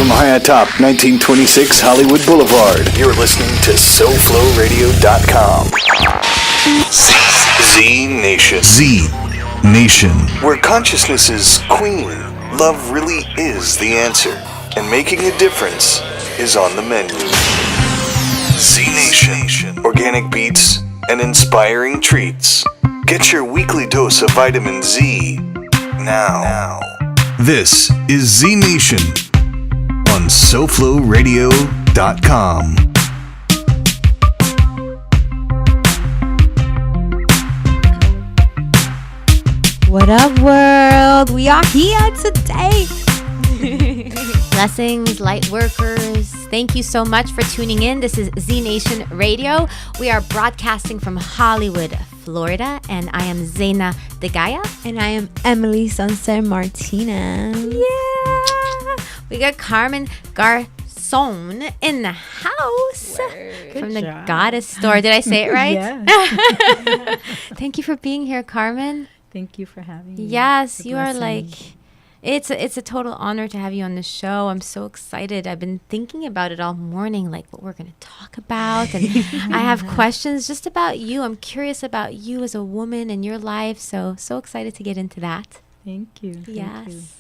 from high atop 1926 Hollywood Boulevard, you're listening to SoFloRadio.com. ZNation. ZNation. Where consciousness is queen, love really is the answer. And making a difference is on the menu. ZNation. Organic beats and inspiring treats. Get your weekly dose of vitamin Z now. This is ZNation on SoFloRadio.com. What up, world? We are here today. Blessings, light workers. Thank you so much for tuning in. This is ZNation Radio. We are broadcasting from Hollywood, Florida, and I am Zayna the Gaia. And I am Emily Sunset Martinez. Yeah. We got Carmen Garzon in the house. From the Goddess store. Did I say it right? Yes. Thank you for being here, Carmen. Thank you for having me. Yes, you are like... It's a total honor to have you on the show. I'm so excited. I've been thinking about it all morning, like what we're going to talk about. And I have questions just about you. I'm curious about you as a woman and your life. So excited to get into that. Thank you. Yes.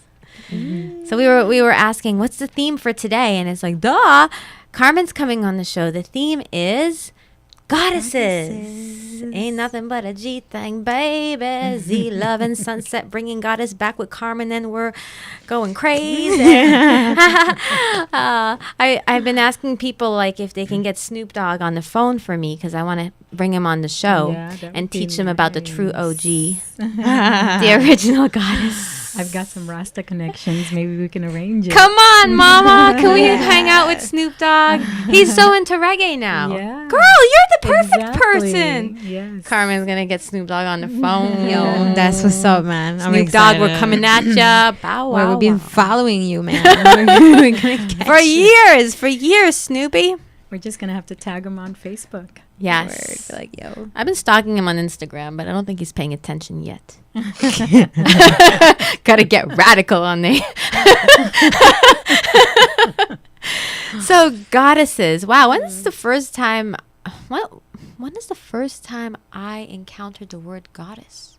Mm-hmm. So we were asking, what's the theme for today? And it's like, duh, Carmen's coming on the show. The theme is Goddesses. Ain't nothing but a G thing, baby. Z love and sunset, bringing goddess back with Carmen, and we're going crazy. I've been asking people like if they can get Snoop Dogg on the phone for me because I want to bring him on the show and teach them about the true OG, the original goddess. I've got some Rasta connections. Maybe we can arrange it. Come on, Mama. Can we hang out with Snoop Dogg? He's so into reggae now. Yeah. Girl, you're the perfect person. Yes. Carmen's going to get Snoop Dogg on the phone. Yo, that's what's up, man. I'm Snoop Dogg, excited. we're coming at ya. Bow wow. We've been following you, man. For years, Snoopy. We're just going to have to tag him on Facebook. Yes. Like, yo. I've been stalking him on Instagram, but I don't think he's paying attention yet. Gotta get radical on there. So, goddesses. Wow, when is the first time I encountered the word goddess?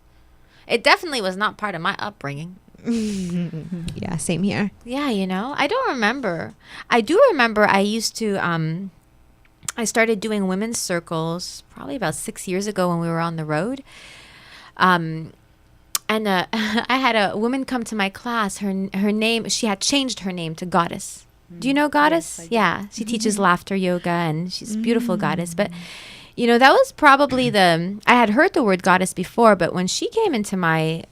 It definitely was not part of my upbringing. Yeah, same here. Yeah, I don't remember. I do remember I used to I started doing women's circles probably about 6 years ago when we were on the road. And I had a woman come to my class. Her name, she had changed her name to Goddess. Do you know Goddess? Yes, she teaches laughter yoga, and she's a beautiful goddess. But, that was probably I had heard the word goddess before, but when she came into my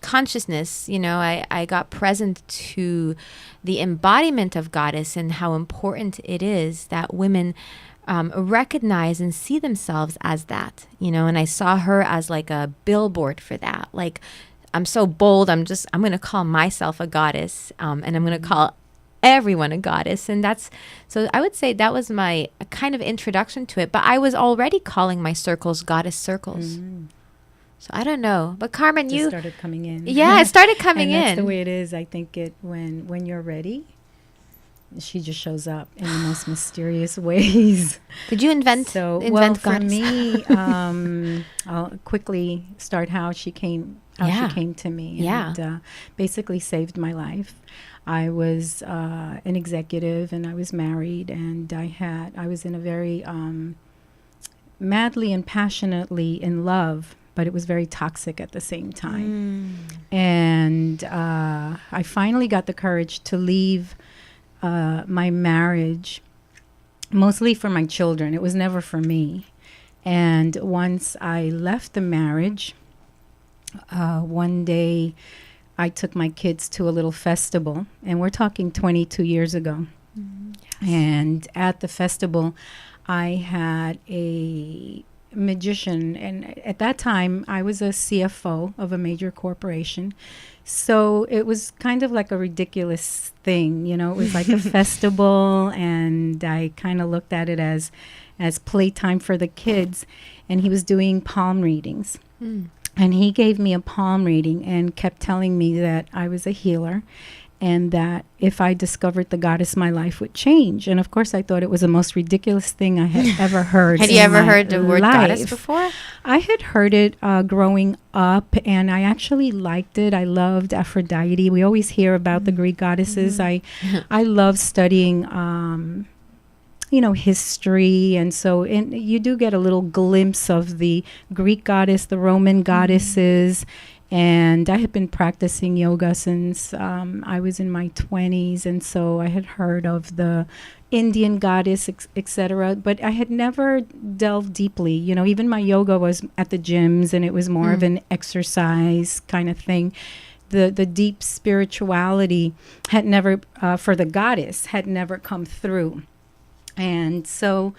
consciousness, I got present to the embodiment of goddess and how important it is that women recognize and see themselves as that, and I saw her as like a billboard for that. Like, I'm so bold, I'm going to call myself a goddess, and I'm going to call everyone a goddess. And so I would say that was my kind of introduction to it, but I was already calling my circles goddess circles. So I don't know, but Carmen, you started coming in. Yeah, it started coming and in. That's the way it is. I think when you're ready, she just shows up in the most mysterious ways. Did you invent well, for goddess? me, I'll quickly start how she came to me. And basically saved my life. I was an executive, and I was married, and I was in a very madly and passionately in love, but it was very toxic at the same time. And I finally got the courage to leave my marriage, mostly for my children. It was never for me. And once I left the marriage, one day I took my kids to a little festival, and we're talking 22 years ago. Yes. And at the festival, I had a magician, and at that time I was a CFO of a major corporation, so it was kind of like a ridiculous thing, it was like a festival, and I kind of looked at it as playtime for the kids. And he was doing palm readings, and he gave me a palm reading and kept telling me that I was a healer and that if I discovered the goddess, my life would change. And of course, I thought it was the most ridiculous thing I had ever heard. Had you ever heard the word goddess before? I had heard it growing up, and I actually liked it. I loved Aphrodite. We always hear about the Greek goddesses. I love studying history. And so you do get a little glimpse of the Greek goddess, the Roman goddesses. And I had been practicing yoga since I was in my 20s. And so I had heard of the Indian goddess, etc. But I had never delved deeply. Even my yoga was at the gyms, and it was more of an exercise kind of thing. The deep spirituality had never, for the goddess, had never come through. And so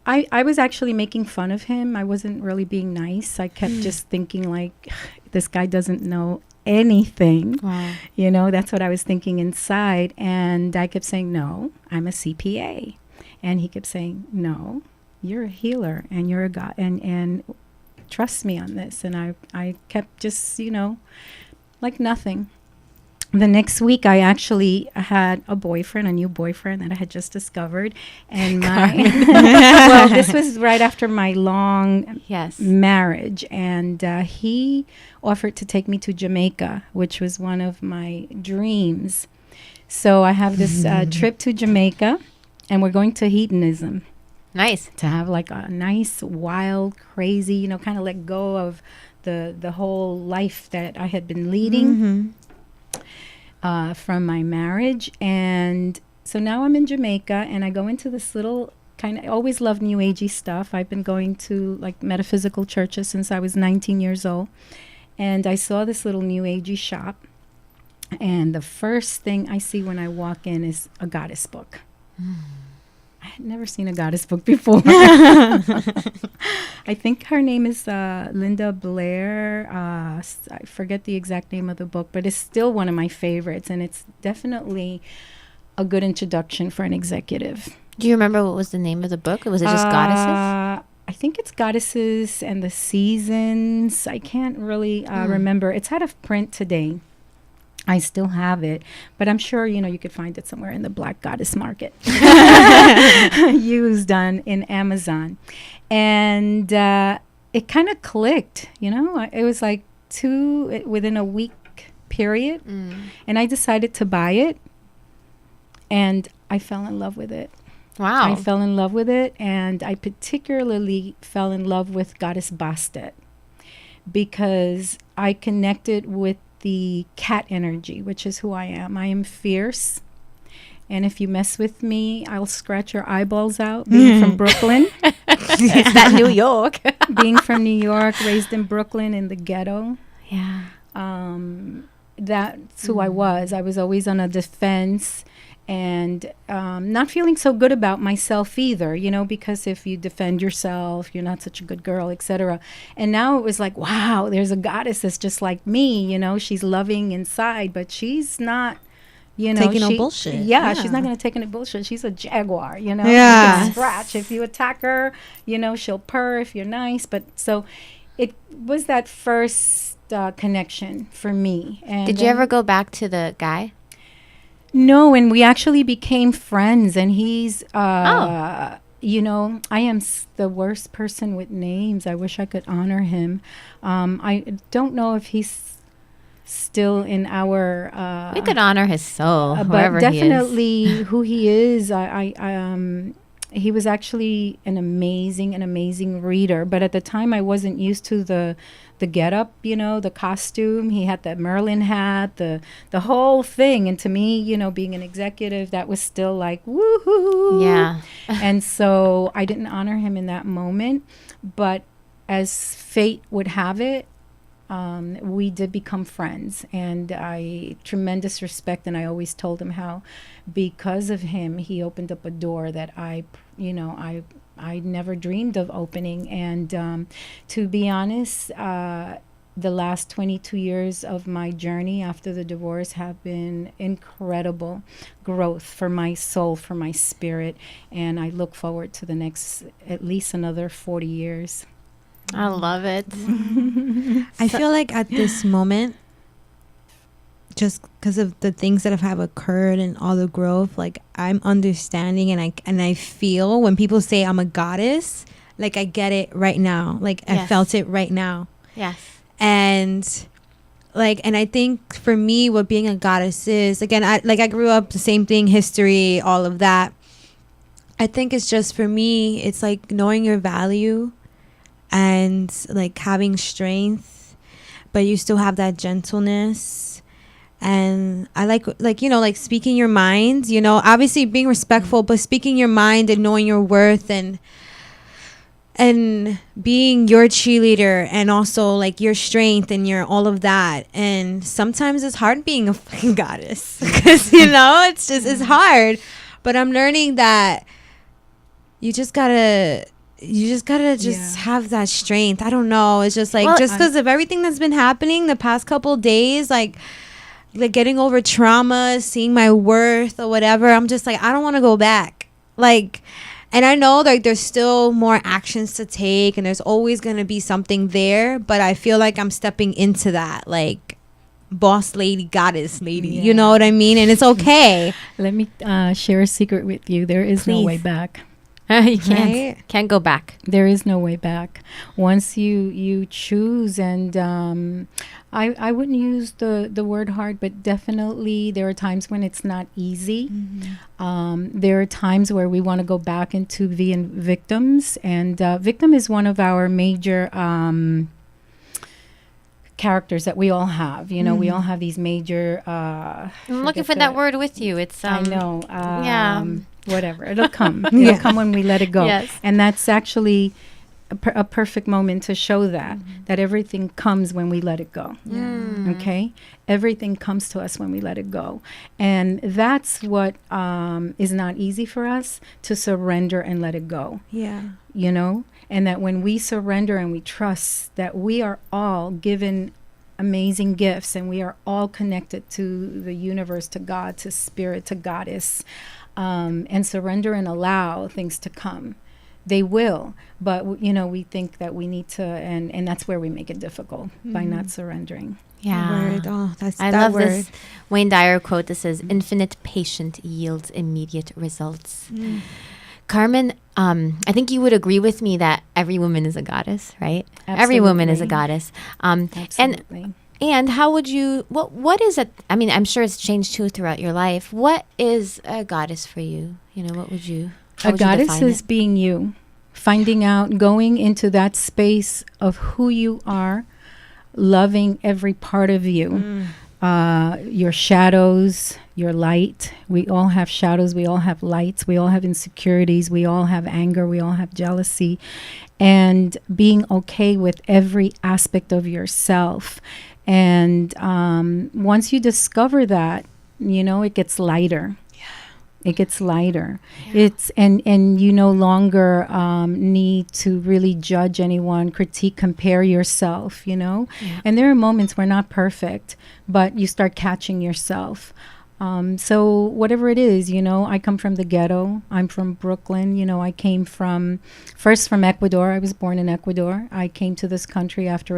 I was actually making fun of him. I wasn't really being nice. I kept just thinking like, this guy doesn't know anything. Wow. That's what I was thinking inside. And I kept saying, no, I'm a CPA. And he kept saying, no, you're a healer and you're a god, and trust me on this. And I kept just, like nothing. The next week, I actually had a new boyfriend that I had just discovered. And well, this was right after my long marriage. And he offered to take me to Jamaica, which was one of my dreams. So I have this trip to Jamaica, and we're going to hedonism. Nice. To have like a nice, wild, crazy, kind of let go of the whole life that I had been leading. From my marriage. And so now I'm in Jamaica, and I go into this little I always loved new agey stuff. I've been going to like metaphysical churches since I was 19 years old. And I saw this little new agey shop, and the first thing I see when I walk in is a goddess book. I had never seen a goddess book before. I think her name is Linda Blair. I forget the exact name of the book, but it's still one of my favorites, and it's definitely a good introduction for an executive. Do you remember what was the name of the book? Or was it just Goddesses? I think it's Goddesses and the Seasons. I can't really remember. It's out of print today. I still have it, but I'm sure, you could find it somewhere in the Black Goddess Market, used in Amazon. And it kind of clicked, It was like within a week period. And I decided to buy it, and I fell in love with it. Wow. I fell in love with it, and I particularly fell in love with Goddess Bastet because I connected with the cat energy, which is who I am. I am fierce, and if you mess with me, I'll scratch your eyeballs out. Being from Brooklyn. It's that New York. Being from New York, raised in Brooklyn in the ghetto. Yeah. That's who I was. I was always on a defense, and not feeling so good about myself either, because if you defend yourself, you're not such a good girl, etc. And now it was like, wow, there's a goddess that's just like me, she's loving inside, but she's not, taking no bullshit. Yeah, she's not going to take any bullshit. She's a jaguar, Yeah. She can scratch. If you attack her, she'll purr if you're nice. But so it was that first connection for me. And did you ever go back to the guy? No, and we actually became friends, and he's, I am the worst person with names. I wish I could honor him. I don't know if he's still in our... we could honor his soul, but definitely who he is. He was actually an amazing reader, but at the time I wasn't used to the getup, the costume. He had that Merlin hat, the whole thing, and to me, being an executive, that was still like woohoo. Yeah. And so I didn't honor him in that moment, but as fate would have it, we did become friends, and I tremendous respect. And I always told him how, because of him, he opened up a door that I never dreamed of opening. And to be honest, the last 22 years of my journey after the divorce have been incredible growth for my soul, for my spirit, and I look forward to the next at least another 40 years. I love it. I feel like at this moment, just because of the things that have occurred and all the growth, like I'm understanding, and I feel when people say I'm a goddess, like I get it right now. Like I felt it right now. Yes. And like, and I think for me, what being a goddess is, again, I grew up the same thing, history, all of that. I think it's just, for me, it's like knowing your value and like having strength, but you still have that gentleness. And I like, you know, like speaking your mind, you know, obviously being respectful, but speaking your mind and knowing your worth, and being your cheerleader, and also like your strength and your all of that. And sometimes it's hard being a fucking goddess because, you know, it's just hard. But I'm learning that you just gotta have that strength. I don't know. It's just like, just because of everything that's been happening the past couple days, like getting over trauma, seeing my worth or whatever, I'm just like, I don't want to go back. Like, and I know like there's still more actions to take, and there's always going to be something there, but I feel like I'm stepping into that, like boss lady, goddess lady, you know what I mean? And it's okay. Let me share a secret with you. There is no way back. You can't go back. There is no way back. Once you choose, and I wouldn't use the word hard, but definitely there are times when it's not easy. There are times where we want to go back into being victims, and victim is one of our major characters that we all have. You know, we all have these major I'm looking for that word with you. It's I know. yeah. Whatever. It'll come. It'll come when we let it go. Yes. And that's actually a perfect moment to show that everything comes when we let it go. Okay? Everything comes to us when we let it go. And that's what is not easy for us, to surrender and let it go. Yeah. You know? And that when we surrender and we trust that we are all given amazing gifts, and we are all connected to the universe, to God, to spirit, to goddess, and surrender and allow things to come. They will, but you know, we think that we need to, and that's where we make it difficult by not surrendering. Yeah. Word. Oh, that's I that love word. this Wayne Dyer quote that says, "Infinite patience yields immediate results." Carmen, I think you would agree with me that every woman is a goddess, right? Every woman is a goddess. Absolutely. And how would you, what is it? I mean, I'm sure it's changed too throughout your life. What is a goddess for you? You know, what would you, how a would you goddess define is it? being you, finding out, going into that space of who you are, loving every part of you, your shadows, your light. We all have shadows. We all have lights. We all have insecurities. We all have anger. We all have jealousy. And being okay with every aspect of yourself. And once you discover that, you know, it gets lighter. It gets lighter. It's and you no longer need to really judge anyone, critique, compare yourself, you know. And there are moments we're not perfect, but you start catching yourself. So whatever it is, you know, I come from the ghetto. I'm from Brooklyn. You know, I came first from Ecuador. I was born in Ecuador. I came to this country after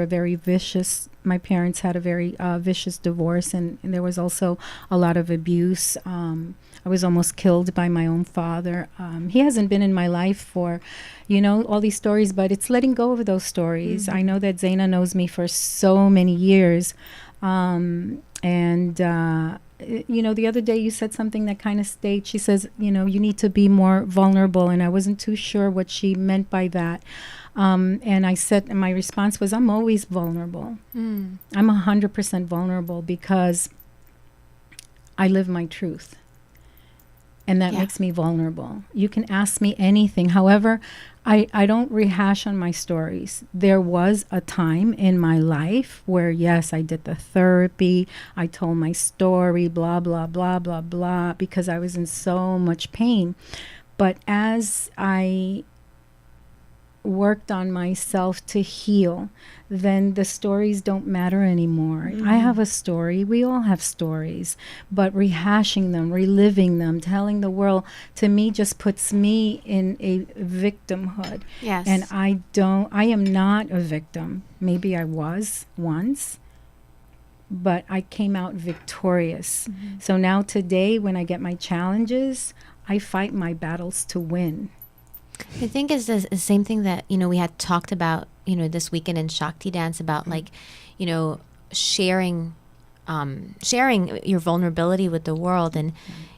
my parents had a very vicious divorce, and there was also a lot of abuse. I was almost killed by my own father. He hasn't been in my life for, you know, all these stories, but it's letting go of those stories. I know that Zayna knows me for so many years. You know, the other day you said something that kind of stayed. She says, you know, you need to be more vulnerable. And I wasn't too sure what she meant by that. And I said, and my response was, I'm always vulnerable. I'm 100% vulnerable because I live my truth. And that makes me vulnerable. You can ask me anything. However, I don't rehash on my stories. There was a time in my life where, yes, I did the therapy. I told my story, blah, blah, blah, blah, blah, because I was in so much pain. But as I worked on myself to heal, then the stories don't matter anymore. I have a story. We all have stories. But rehashing them, reliving them, telling the world, to me, just puts me in a victimhood. Yes. And I am not a victim. Maybe I was once. but I came out victorious. So now today, when I get my challenges, I fight my battles to win. I think it's the same thing that, we had talked about, this weekend in Shakti Dance about like, sharing your vulnerability with the world, and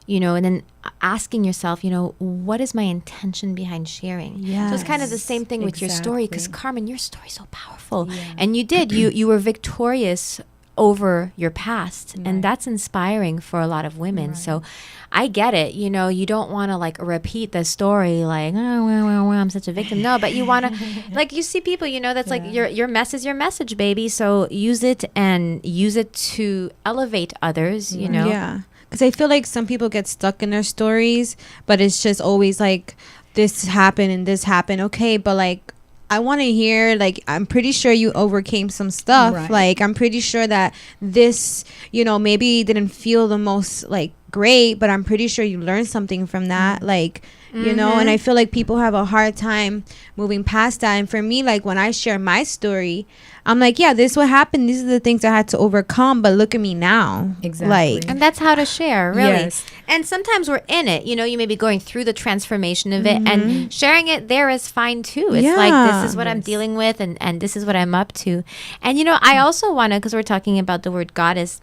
and then asking yourself, what is my intention behind sharing? Yes. So it's kind of the same thing with your story, because Carmen, your story's so powerful, and you were victorious over your past, and that's inspiring for a lot of women. So I get it. You don't want to like repeat the story like, oh, I'm such a victim. No, but you want to, like, you see people, that's like your mess is your message, baby. So use it to elevate others, Yeah. Because I feel like some people get stuck in their stories, but it's just always like this happened and this happened. Okay, but like, I want to hear, like, I'm pretty sure you overcame some stuff. Right. Like, I'm pretty sure that this, maybe didn't feel the most, like, great, but I'm pretty sure you learned something from that. Like, and I feel like people have a hard time moving past that. And for me, like, when I share my story, I'm like, yeah, this is what happened. These are the things I had to overcome, but look at me now. Exactly. Like, and that's how to share, really. Yes. And sometimes we're in it, you may be going through the transformation of it, and sharing it there is fine too. It's like, this is what I'm dealing with, and this is what I'm up to. And, I also want to, because we're talking about the word goddess,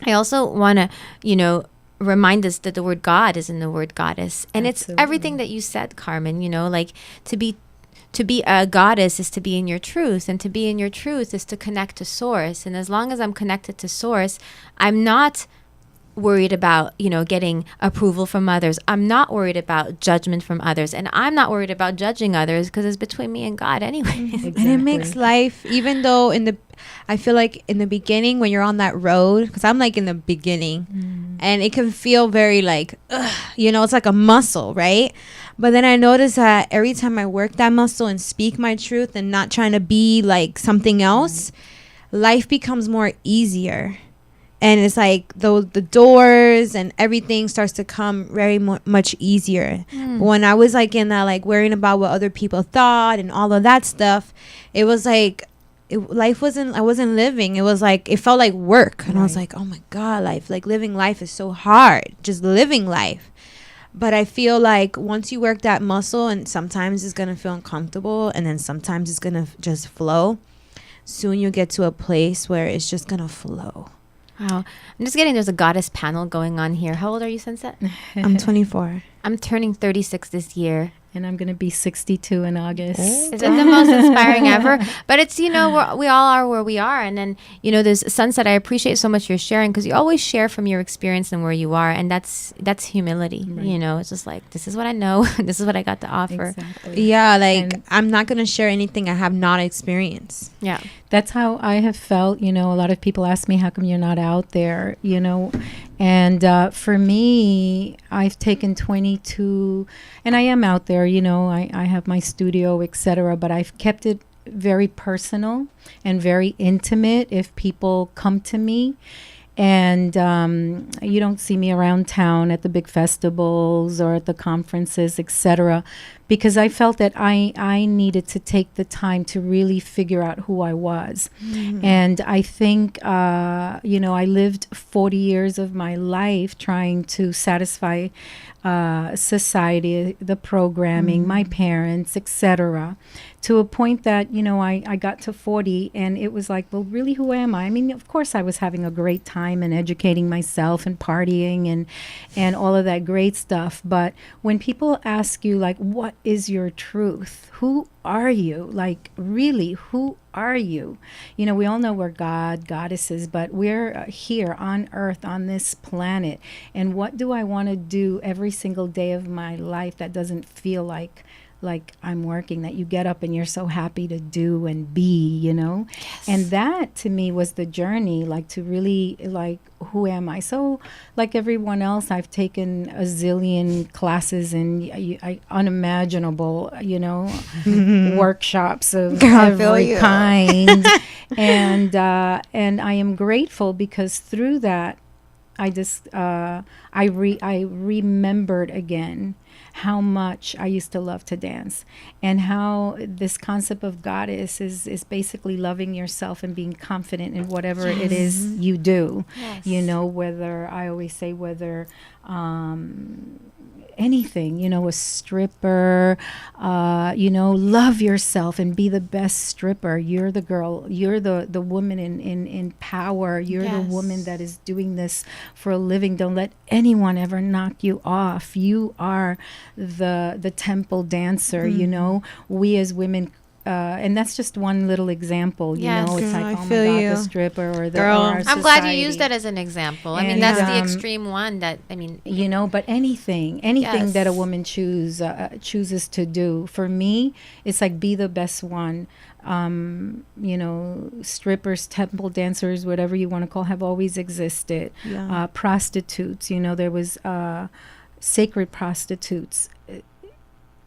I also want to, remind us that the word God is in the word goddess. And Absolutely. It's everything that you said, Carmen, like to be a goddess is to be in your truth, and to be in your truth is to connect to source. And as long as I'm connected to source, I'm not worried about, getting approval from others. I'm not worried about judgment from others, and I'm not worried about judging others, because it's between me and God anyway. Exactly. And it makes life, even though I feel like in the beginning when you're on that road, because I'm like in the beginning, and it can feel very like, it's like a muscle, right? But then I notice that every time I work that muscle and speak my truth and not trying to be like something else, life becomes more easier. And it's like the doors and everything starts to come very much easier. But when I was like in that, like worrying about what other people thought and all of that stuff, it was like, I wasn't living. It was like, it felt like work. And I was like, oh my God, living life is so hard. Just living life. But I feel like once you work that muscle, and sometimes it's going to feel uncomfortable, and then sometimes it's going to just flow, soon you'll get to a place where it's just going to flow. Wow. I'm just getting, there's a goddess panel going on here. How old are you, Sunset? I'm 24. I'm turning 36 this year. And I'm going to be 62 in August. Is it the most inspiring ever? But it's, we all are where we are. And then, there's Sunset. I appreciate so much your sharing, because you always share from your experience and where you are. And that's humility. Right. It's just like, this is what I know. This is what I got to offer. Exactly. Yeah, And I'm not going to share anything I have not experienced. Yeah. That's how I have felt. A lot of people ask me, how come you're not out there, And for me, I've taken 22, and I am out there, I have my studio, etc. But I've kept it very personal and very intimate if people come to me. And you don't see me around town at the big festivals or at the conferences, etc., because I felt that I needed to take the time to really figure out who I was. And I think, I lived 40 years of my life trying to satisfy society, the programming, my parents, etc., to a point that, I got to 40 and it was like, well, really, who am I? I mean, of course, I was having a great time and educating myself and partying and all of that great stuff. But when people ask you, like, what is your truth? Who are you? Like, really, who are you? We all know we're goddesses, but we're here on Earth, on this planet. And what do I want to do every single day of my life that doesn't feel like I'm working, that you get up and you're so happy to do and be, Yes. And that to me was the journey, like to really, like, who am I? So like everyone else, I've taken a zillion classes and unimaginable, workshops of every kind. And I am grateful because through that, I remembered again how much I used to love to dance, and how this concept of goddess is basically loving yourself and being confident in whatever it is you do. Yes. You know, whether, I always say, whether anything, you know, a stripper, you know, love yourself and be the best stripper. You're the girl, you're the woman in power. You're the woman that is doing this for a living. Don't let anyone ever knock you off. You are the temple dancer, you know. We as women, and that's just one little example, you know. It's like, oh my God, the stripper or the or I'm glad you used that as an example. I mean, that's the extreme one that, I mean, you know, but anything that a woman chooses to do, for me, it's like, be the best one. You know, strippers, temple dancers, whatever you want to call, have always existed. Prostitutes, you know, there was sacred prostitutes.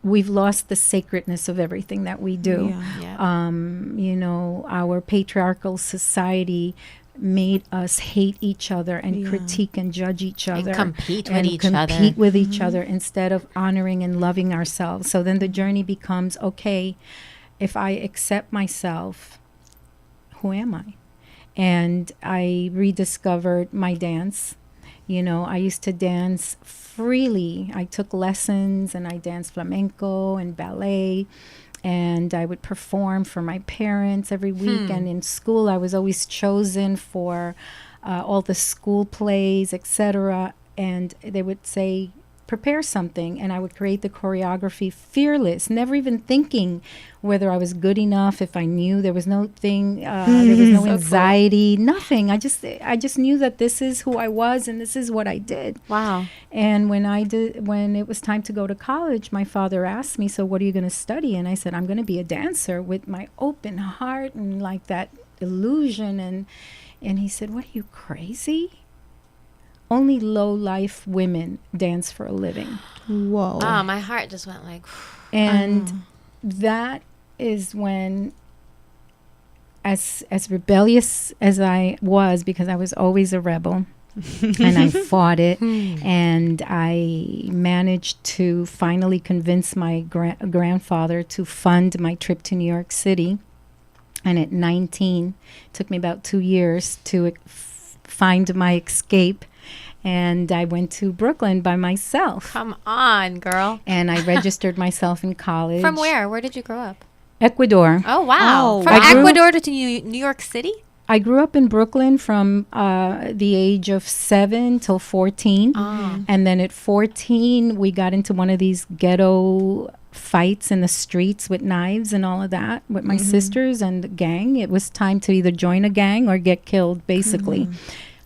We've lost the sacredness of everything that we do. You know, our patriarchal society made us hate each other and critique and judge each other. And compete with each other instead of honoring and loving ourselves. So then the journey becomes, okay, if I accept myself, who am I? And I rediscovered my dance. You know, I used to dance freely. I took lessons and I danced flamenco and ballet, and I would perform for my parents every week. And in school, I was always chosen for all the school plays, etc. And they would say, prepare something, and I would create the choreography fearless, never even thinking whether I was good enough, if I knew. There was no thing, there was no anxiety, nothing. I just knew that this is who I was and this is what I did. Wow. And when it was time to go to college, my father asked me, so what are you going to study? And I said, I'm going to be a dancer, with my open heart and like that illusion. And he said, what, are you crazy? Only low-life women dance for a living. Whoa. Oh, my heart just went like... And that is when, as rebellious as I was, because I was always a rebel, and I fought it, and I managed to finally convince my grandfather to fund my trip to New York City. And at 19, it took me about 2 years to find my escape. And I went to Brooklyn by myself. Come on, girl. And I registered myself in college. From where? Where did you grow up? Ecuador. Oh, wow. Oh, From Ecuador to New York City? I grew up in Brooklyn from the age of 7 till 14. And then at 14, we got into one of these ghetto fights in the streets with knives and all of that with my sisters and the gang. It was time to either join a gang or get killed, basically.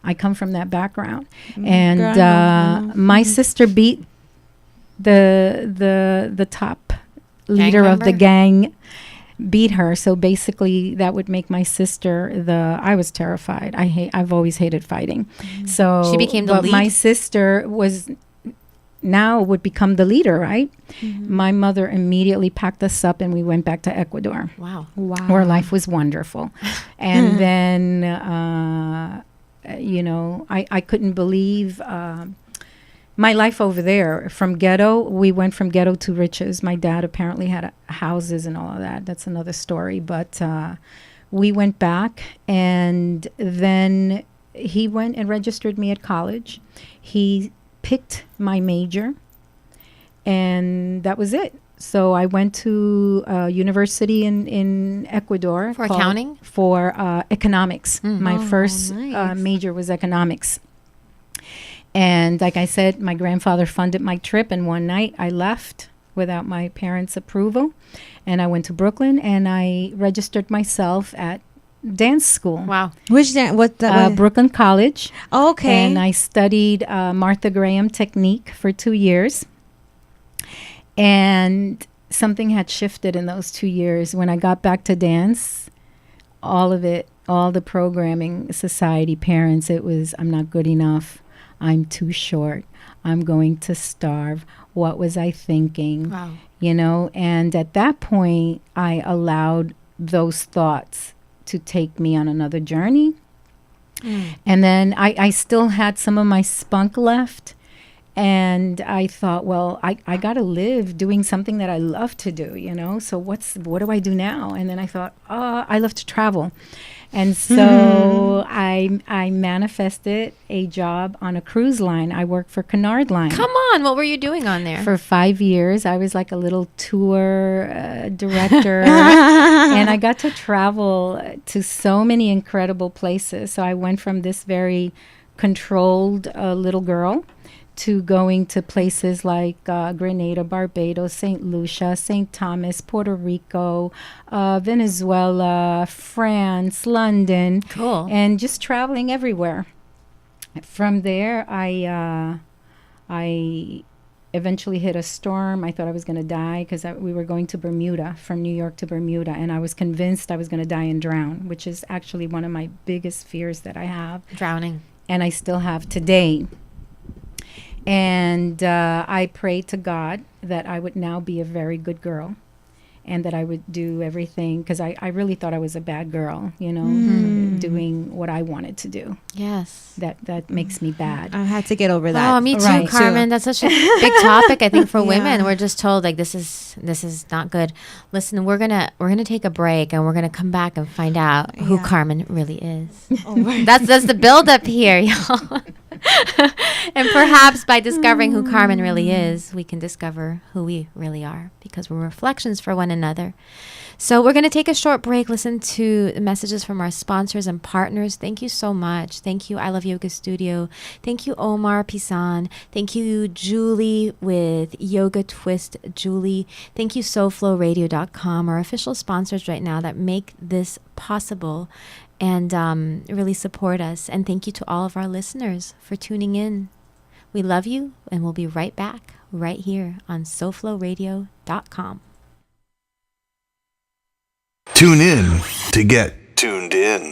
I come from that background. And my sister beat the top leader of the gang, beat her. So basically that would make my sister I was terrified. I've always hated fighting. So she became the lead? My sister would become the leader, right? My mother immediately packed us up and we went back to Ecuador. Wow. Where life was wonderful. And then you know, I couldn't believe my life over there. From ghetto, we went from ghetto to riches. My dad apparently had houses and all of that. That's another story. But we went back, and then he went and registered me at college. He picked my major, and that was it. So I went to university in Ecuador. For accounting? For economics. My first major was economics. And like I said, my grandfather funded my trip. And one night I left without my parents' approval. And I went to Brooklyn and I registered myself at dance school. Wow. Which Brooklyn College. Oh, okay. And I studied Martha Graham technique for 2 years. And something had shifted in those 2 years. When I got back to dance, all of it, all the programming, society, parents, it was, I'm not good enough. I'm too short. I'm going to starve. What was I thinking? Wow. You know, and at that point, I allowed those thoughts to take me on another journey. And then I still had some of my spunk left. And I thought, well, I got to live doing something that I love to do, you know? So what do I do now? And then I thought, I love to travel. And so I manifested a job on a cruise line. I worked for Cunard Line. Come on. What were you doing on there? For 5 years. I was like a little tour director. And I got to travel to so many incredible places. So I went from this very controlled little girl to going to places like Grenada, Barbados, St. Lucia, St. Thomas, Puerto Rico, Venezuela, France, London. Cool. And just traveling everywhere. From there, I eventually hit a storm. I thought I was going to die because we were going to Bermuda, from New York to Bermuda, and I was convinced I was going to die and drown, which is actually one of my biggest fears that I have. Drowning. And I still have today. And I prayed to God that I would now be a very good girl and that I would do everything, because I really thought I was a bad girl, you know, doing what I wanted to do. Yes. That makes me bad. I had to get over that. Oh, me too, Right. Carmen. That's such a big topic, I think, for women. We're just told like this is not good. Listen, we're gonna take a break and we're gonna come back and find out who Carmen really is. That's the build up here, y'all. And perhaps by discovering who Carmen really is, we can discover who we really are, because we're reflections for one another. So we're going to take a short break, listen to the messages from our sponsors and partners. Thank you so much. Thank you, I Love Yoga Studio. Thank you, Omar Pisan. Thank you, Julie with Yoga Twist Julie. Thank you, SoFlowRadio.com, our official sponsors right now that make this possible and really support us. And thank you to all of our listeners for tuning in. We love you, and we'll be right back right here on SoFlowRadio.com. Tune in to get tuned in.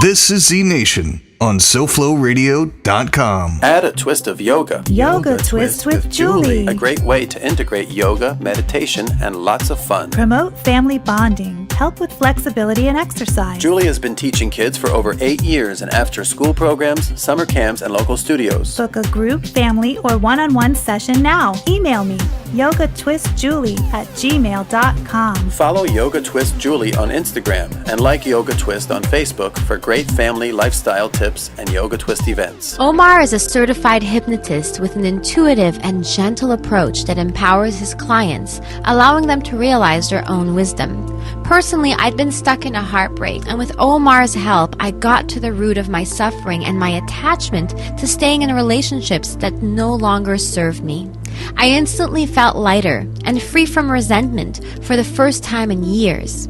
This is ZNation on SoFlowRadio.com. Add a twist of yoga. Yoga Twist with Julie. A great way to integrate yoga, meditation, and lots of fun. Promote family bonding. Help with flexibility and exercise. Julie has been teaching kids for over 8 years in after-school programs, summer camps, and local studios. Book a group, family, or one-on-one session now. Email me, yogatwistjulie@gmail.com. Follow Yoga Twist Julie on Instagram and like Yoga Twist on Facebook for great family lifestyle tips and Yoga Twist events. Omar is a certified hypnotist with an intuitive and gentle approach that empowers his clients, allowing them to realize their own wisdom. Personally, I'd been stuck in a heartbreak, and with Omar's help, I got to the root of my suffering and my attachment to staying in relationships that no longer served me. I instantly felt lighter and free from resentment for the first time in years.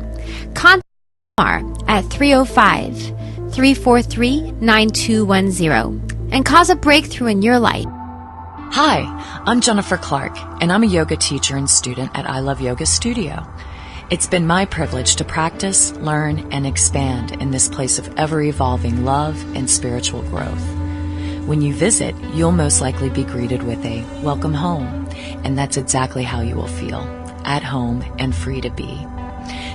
Contact Omar at 305-343-9210 and cause a breakthrough in your life. Hi, I'm Jennifer Clark, and I'm a yoga teacher and student at I Love Yoga Studio. It's been my privilege to practice, learn, and expand in this place of ever-evolving love and spiritual growth. When you visit, you'll most likely be greeted with a welcome home, and that's exactly how you will feel, at home and free to be.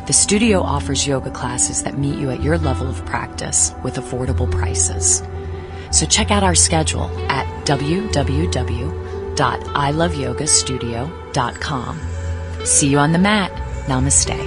The studio offers yoga classes that meet you at your level of practice with affordable prices. So check out our schedule at www.iloveyogastudio.com. See you on the mat. Namaste.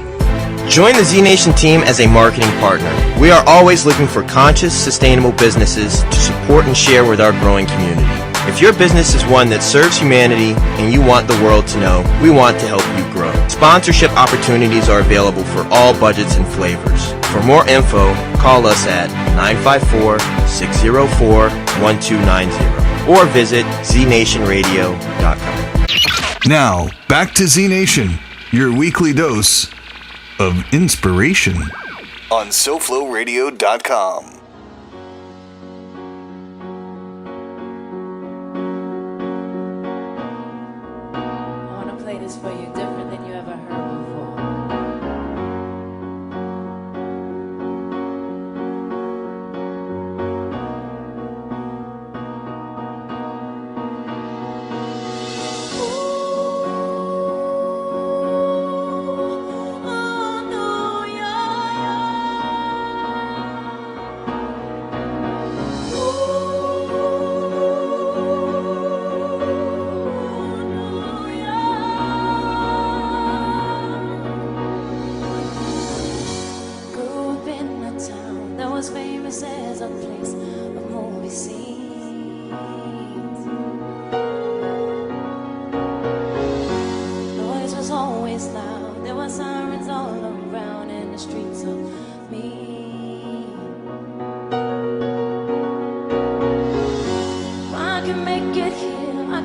Join the ZNation team as a marketing partner. We are always looking for conscious, sustainable businesses to support and share with our growing community. If your business is one that serves humanity and you want the world to know, we want to help you grow. Sponsorship opportunities are available for all budgets and flavors. For more info, call us at 954-604-1290 or visit ZNationRadio.com. Now, back to ZNation, your weekly dose of inspiration on SoFlowRadio.com. I want to play this for you different than you ever heard before.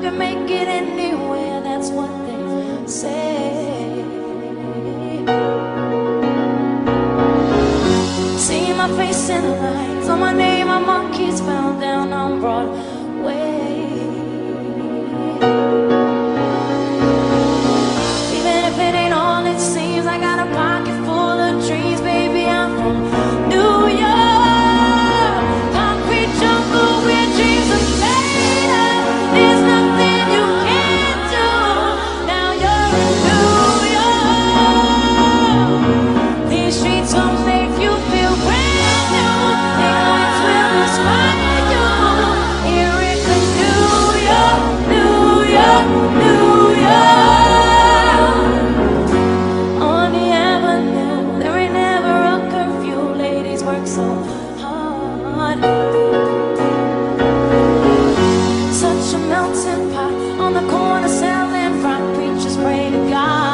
can make it anywhere, that's what they say. See my face in the lights, on my name, my monkeys found down on Broadway. Even if it ain't all it seems, I got a pocket full of dreams, baby, I'm from New York. Concrete jungle where dreams are made of. There's nothing you can't do. Now you're in New York. These streets will make you feel brand new. These lights will inspire you. Here in New York, New York, New York. On the avenue, there ain't never a curfew. Ladies work so hard. Such a melting pot on the corner selling rock. Preachers pray to God.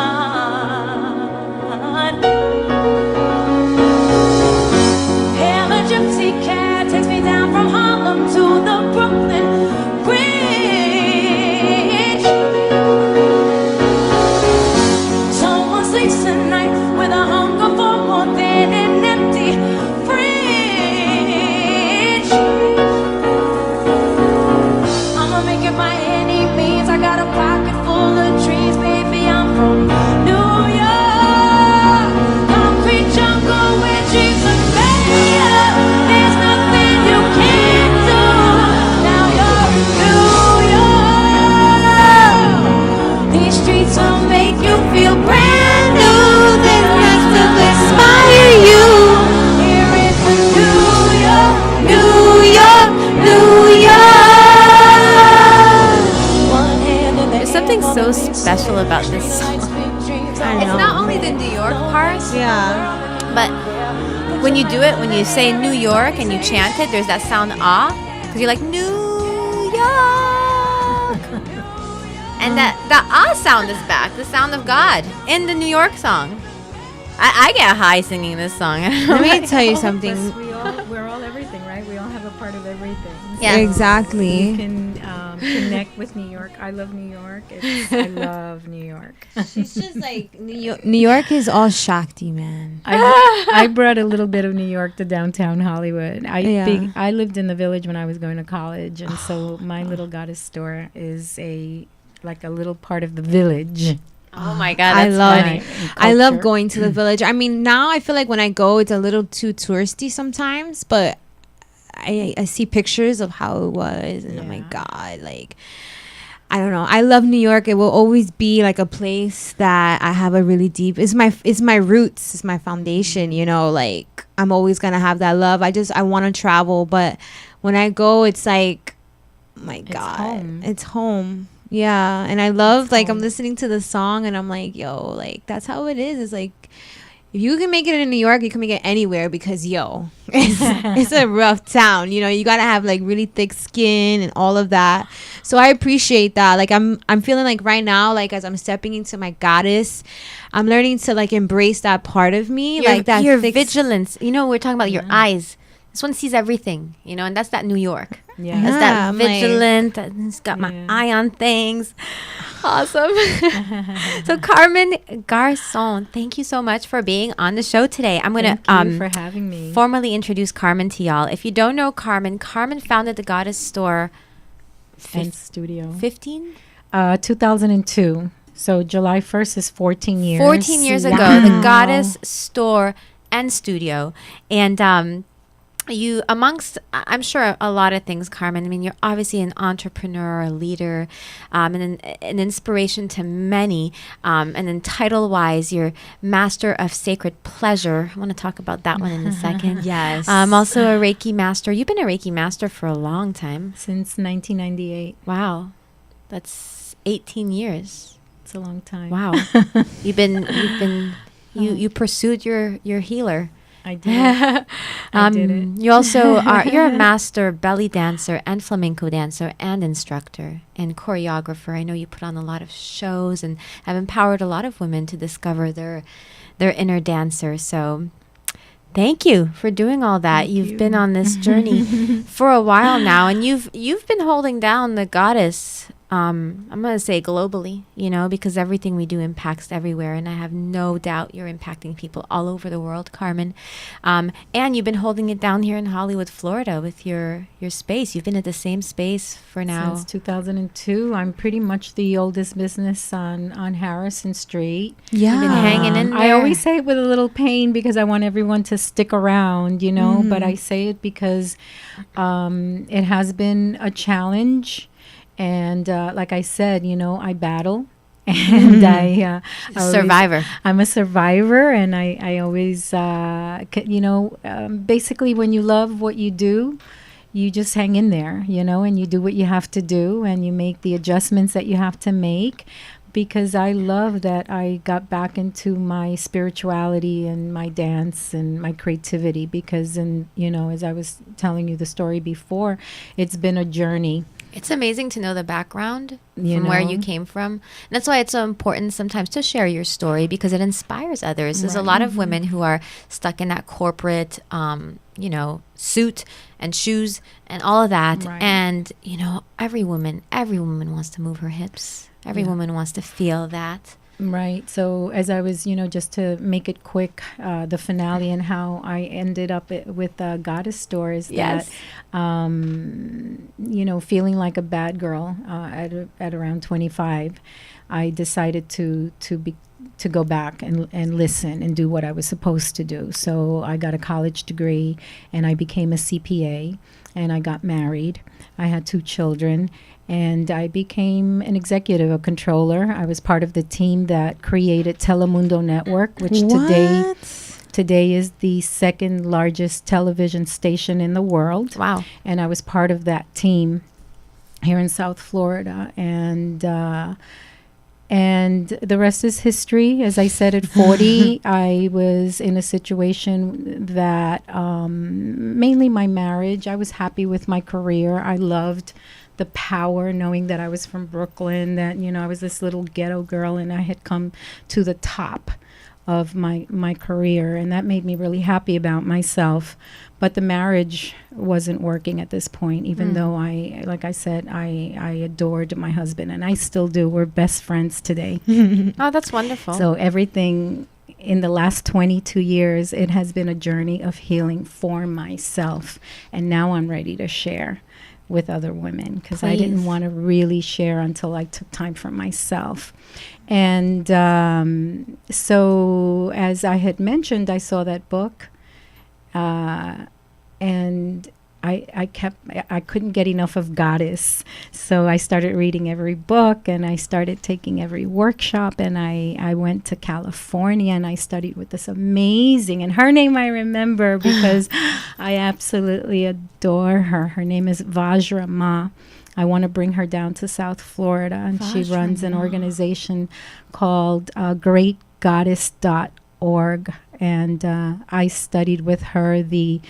Hail a gypsy cab takes me down from Harlem to the Brooklyn Bridge. Someone sleeps at night with a hunger for more than an empty fridge. I'ma make it by any means. I got a pocket full of dreams, baby. I'm from New York. Concrete jungle where dreams are made of. There's nothing you can't do. Now you're in New York. These streets will make you feel brand new. There's nothing to inspire you. Here is New York, New York, New York. One hand in the There's something air, so one big special city, about three this lights, song. big dreams. I It's know. not only the New York part, Yeah. but when you do it, when you say New York and you chant it, there's that sound ah, because you're like New York, and that the ah sound is back, the sound of God in the New York song. I get high singing this song. Let me tell you something. We're all everything, right? We all have a part of everything. Yeah. You Exactly. can connect with New York. I love New York. I love New York. She's just like New York is all Shakti, man. I brought a little bit of New York to downtown Hollywood. Yeah. I lived in the Village when I was going to college, and so my little goddess store is like a little part of the Village. Oh my God, I that's love funny. I love going to the Village. I mean, now I feel like when I go, it's a little too touristy sometimes, but I see pictures of how it was, and oh my God, like, I don't know. I love New York. It will always be like a place that I have a really deep. It's my roots. It's my foundation. You know, like I'm always gonna have that love. I want to travel, but when I go, it's like, oh my God, it's home. Yeah, and I love like I'm listening to the song and I'm like, yo, like that's how it is. It's like if you can make it in New York, you can make it anywhere because it's a rough town. You know, you gotta have like really thick skin and all of that. So I appreciate that. Like I'm feeling like right now, like as I'm stepping into my goddess, I'm learning to like embrace that part of me, like that your thick vigilance. You know, we're talking about your eyes. This one sees everything, you know, and that's that New York. Yeah. That's that I'm like- vigilant. It's got my eye on things. Awesome. So Carmen Garzon, thank you so much for being on the show today. I'm going Thank you for having me. formally introduce Carmen to y'all. If you don't know Carmen founded the Goddess Store And studio. 15? 2002. So July 1st is 14 years. 14 years ago, the Goddess Store and Studio. And you, amongst, I'm sure, a lot of things, Carmen. I mean, you're obviously an entrepreneur, a leader, and an inspiration to many. And then title-wise, you're Master of Sacred Pleasure. I want to talk about that one in a second. Yes. Also a Reiki Master. You've been a Reiki Master for a long time. Since 1998. Wow. That's 18 years. It's a long time. Wow. You pursued your healer. I did. I did it. You also you're a master belly dancer and flamenco dancer and instructor and choreographer. I know you put on a lot of shows and have empowered a lot of women to discover their inner dancer. So thank you for doing all that. You've been on this journey for a while now, and you've been holding down the goddess I'm going to say globally, because everything we do impacts everywhere. And I have no doubt you're impacting people all over the world, Carmen. And you've been holding it down here in Hollywood, Florida with your space. You've been at the same space for now. Since 2002. I'm pretty much the oldest business on Harrison Street. You've been hanging in there. I always say it with a little pain because I want everyone to stick around, but I say it because it has been a challenge. And like I said, I battle, and I'm a survivor, and I always, basically when you love what you do, you just hang in there, and you do what you have to do, and you make the adjustments that you have to make. Because I love that I got back into my spirituality and my dance and my creativity. Because, as I was telling you the story before, it's been a journey. It's amazing to know the background from where you came from. And that's why it's so important sometimes to share your story, because it inspires others. There's a lot of women who are stuck in that corporate, suit and shoes and all of that. Right. And, every woman wants to move her hips. Every woman wants to feel that. Right. So as I was, just to make it quick, the finale and how I ended up with Goddess Store is that, feeling like a bad girl at around 25, I decided to go back and listen and do what I was supposed to do. So I got a college degree and I became a CPA and I got married. I had 2 children. And I became an executive, a controller. I was part of the team that created Telemundo Network, which today is the 2nd largest television station in the world. Wow. And I was part of that team here in South Florida. And the rest is history. As I said, at 40, I was in a situation that mainly my marriage. I was happy with my career. I loved the power, knowing that I was from Brooklyn, that, I was this little ghetto girl and I had come to the top of my career. And that made me really happy about myself. But the marriage wasn't working at this point, even though like I said, I adored my husband and I still do. We're best friends today. Oh, that's wonderful. So everything in the last 22 years, it has been a journey of healing for myself. And now I'm ready to share with other women, because I didn't want to really share until I took time for myself. And so as I had mentioned, I saw that book and I couldn't get enough of Goddess. So I started reading every book and I started taking every workshop, and I went to California and I studied with this amazing, and her name I remember because I absolutely adore her. Her name is Vajra Ma. I want to bring her down to South Florida, and she runs an organization called greatgoddess.org. And I studied with her the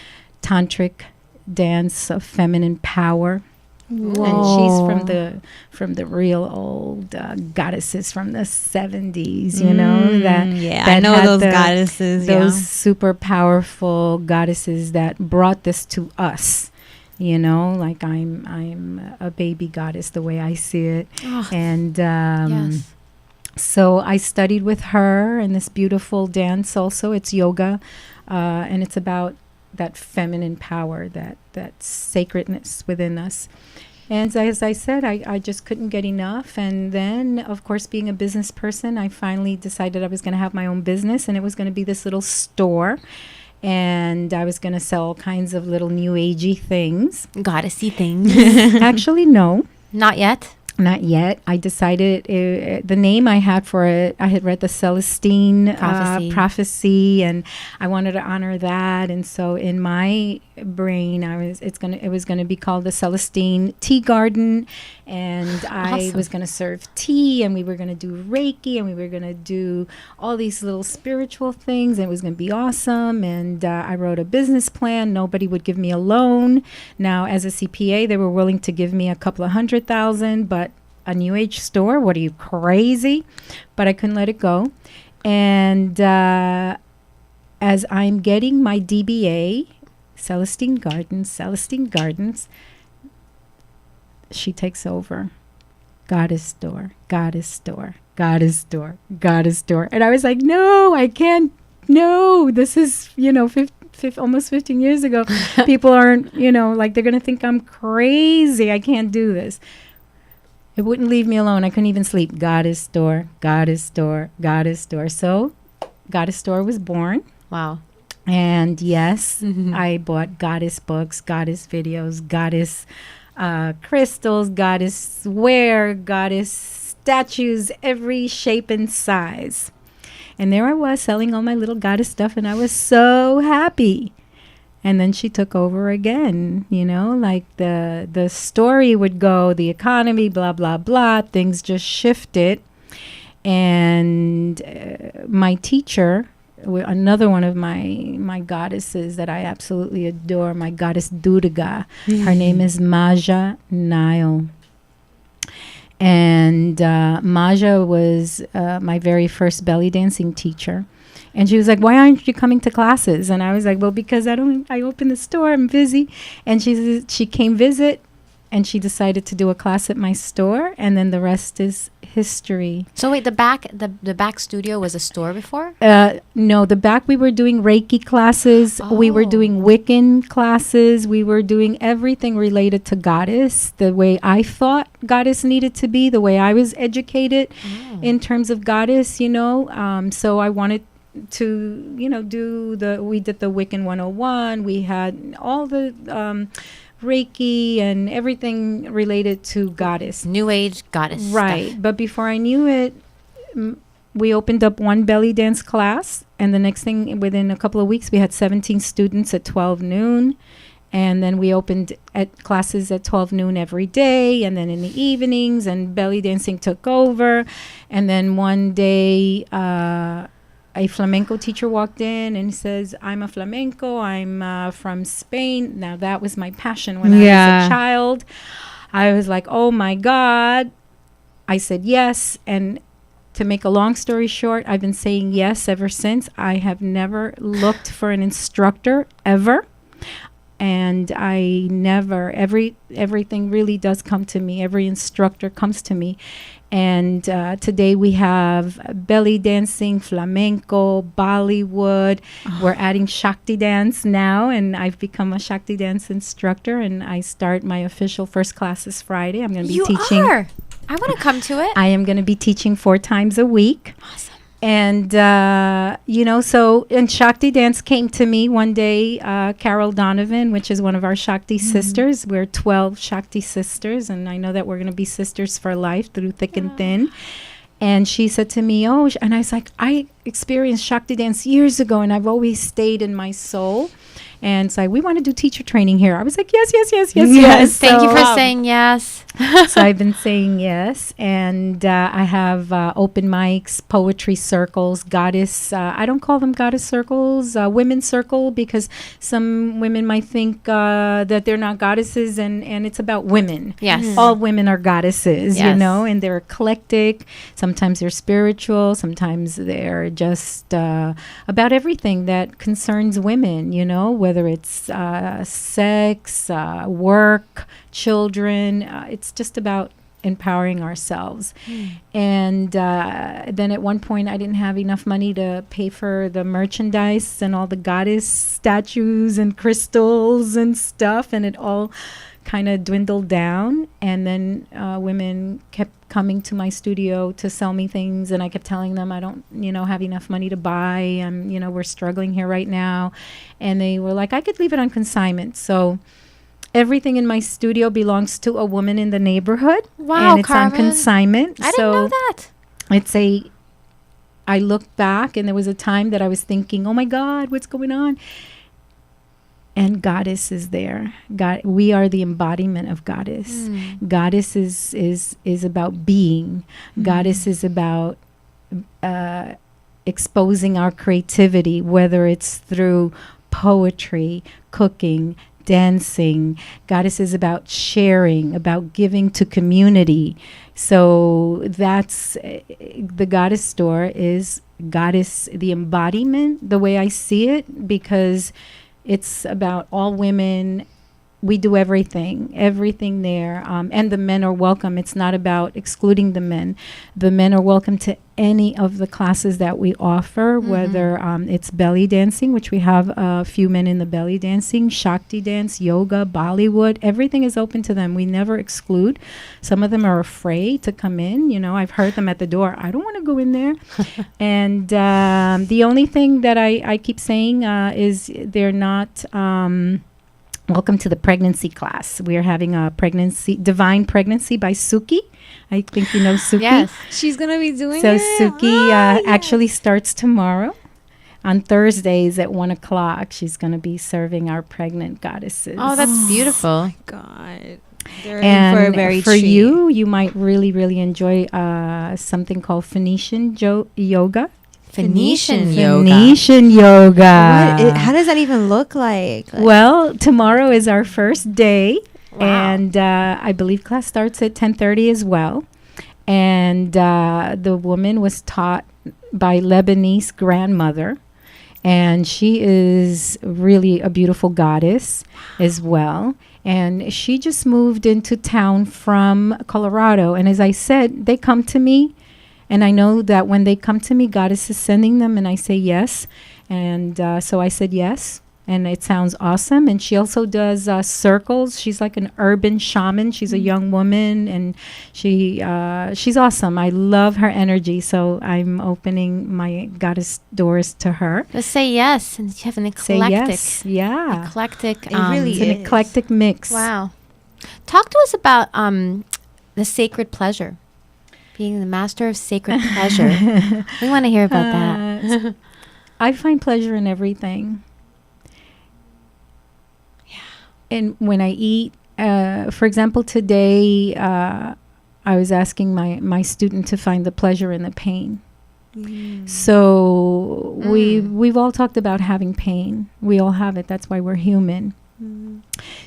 tantric dance of feminine power. Whoa. And she's from the real old goddesses from the 70s, that I know those goddesses, those super powerful goddesses that brought this to us. Like I'm a baby goddess the way I see it. Oh, and so I studied with her in this beautiful dance. Also, it's yoga, and it's about that feminine power, that sacredness within us. And as I said, I just couldn't get enough. And then, of course, being a business person, I finally decided I was going to have my own business, and it was going to be this little store. And I was going to sell all kinds of little new agey things. Goddessy things. Actually, no. Not yet? Not yet. I decided the name I had for it, I had read the Celestine prophecy, and I wanted to honor that. And so in my brain, it was gonna be called the Celestine Tea Garden, and I was gonna serve tea, and we were gonna do Reiki, and we were gonna do all these little spiritual things, and it was gonna be awesome. And I wrote a business plan. Nobody would give me a loan. Now, as a CPA, they were willing to give me a couple of $100,000, but a new age store, what are you, crazy? But I couldn't let it go. And as I'm getting my DBA, Celestine Gardens, she takes over. goddess store, goddess store, goddess store, goddess store. And I was like, no, I can't. No, this is, almost 15 years ago. People aren't, like they're going to think I'm crazy. I can't do this. It wouldn't leave me alone. I couldn't even sleep. Goddess store, goddess store, goddess store. So Goddess Store was born. Wow. And yes, I bought goddess books, goddess videos, goddess crystals, goddess wear, goddess statues, every shape and size. And there I was selling all my little goddess stuff, and I was so happy. And then she took over again, like the story would go, the economy, blah, blah, blah. Things just shifted. And my teacher, another one of my goddesses that I absolutely adore, my goddess Durga. Her name is Maja Nile. And Maja was my very first belly dancing teacher. And she was like, why aren't you coming to classes? And I was like, well, because I opened the store, I'm busy. And she came visit, and she decided to do a class at my store, and then the rest is history. So wait, the back studio was a store before? No, the back we were doing Reiki classes. Oh. We were doing Wiccan classes. We were doing everything related to goddess, the way I thought goddess needed to be, the way I was educated in terms of goddess, So I wanted to, we did the Wiccan 101. We had all the Reiki and everything related to goddess. New Age goddess right stuff. But before I knew it, we opened up one belly dance class, and the next thing, within a couple of weeks, we had 17 students at 12 noon. And then we opened at classes at 12 noon every day, and then in the evenings, and belly dancing took over. And then one day a flamenco teacher walked in and says, I'm a flamenco, I'm from Spain. Now that was my passion when I was a child. I was like, oh my God. I said yes. And to make a long story short, I've been saying yes ever since. I have never looked for an instructor ever. And I never, everything really does come to me. Every instructor comes to me. And today we have belly dancing, flamenco, Bollywood. We're adding Shakti dance now, and I've become a Shakti dance instructor, and I start my official first class this Friday. I'm going to be teaching. You are? I want to come to it. I am going to be teaching 4 times a week. Awesome. And, so, and Shakti dance came to me one day, Carol Donovan, which is one of our Shakti sisters. We're 12 Shakti sisters, and I know that we're going to be sisters for life through thick and thin. And she said to me, and I was like, I experienced Shakti dance years ago, and I've always stayed in my soul. And it's like, we want to do teacher training here. I was like, yes. Thank you for saying yes. So I've been saying yes. And I have open mics, poetry circles, goddess. I don't call them goddess circles, women's circle, because some women might think that they're not goddesses, and it's about women. Yes. All women are goddesses, and they're eclectic. Sometimes they're spiritual. Sometimes they're just about everything that concerns women, whether it's sex, work, children. It's just about empowering ourselves. And then at one point, I didn't have enough money to pay for the merchandise and all the goddess statues and crystals and stuff, and it all kind of dwindled down. And then women kept coming to my studio to sell me things, and I kept telling them I don't have enough money to buy. We're struggling here right now. And they were like, I could leave it on consignment. So everything in my studio belongs to a woman in the neighborhood. Wow, and it's Carmen. on consignment. I didn't know that. I look back, and there was a time that I was thinking, oh my God, what's going on? And goddess is there. God, we are the embodiment of goddess. Goddess is about being. Goddess is about exposing our creativity, whether it's through poetry, cooking, dancing. Goddess is about sharing, about giving to community. So that's the goddess store is goddess, the embodiment, the way I see it, because it's about all women we do everything there. And the men are welcome. It's not about excluding the men. The men are welcome to any of the classes that we offer, whether it's belly dancing, which we have a few men in the belly dancing, Shakti dance, yoga, Bollywood. Everything is open to them. We never exclude. Some of them are afraid to come in. You know, I've heard them at the door. I don't want to go in there. And the only thing that I keep saying is they're not... welcome to the pregnancy class. We are having a divine pregnancy by Suki. I think you know Suki. Yes. She's going to be doing So it. Suki actually starts tomorrow. On Thursdays at 1:00, she's going to be serving our pregnant goddesses. Oh, that's beautiful. God. They're in And for a very for treat. you might really, really enjoy something called Phoenician yoga. Phoenician yoga. Phoenician yoga. How does that even look like? Well, tomorrow is our first day, Wow. and I believe class starts at 10:30 as well. And the woman was taught by Lebanese grandmother, and she is really a beautiful goddess as well. And she just moved into town from Colorado. And as I said, they come to me. And I know that when they come to me, Goddess is sending them, and I say yes. And so I said yes, and it sounds awesome. And she also does circles. She's like an urban shaman. She's a young woman, and she's awesome. I love her energy, so I'm opening my Goddess doors to her. Let's say yes, and you have an Say eclectic. yes, yeah. Eclectic. It really It's an is. eclectic mix. Wow. Talk to us about the sacred pleasure. Being the master of sacred pleasure. We want to hear about that. I find pleasure in everything. Yeah. And when I eat, for example, today I was asking my student to find the pleasure in the pain. So we've all talked about having pain. We all have it. That's why we're human.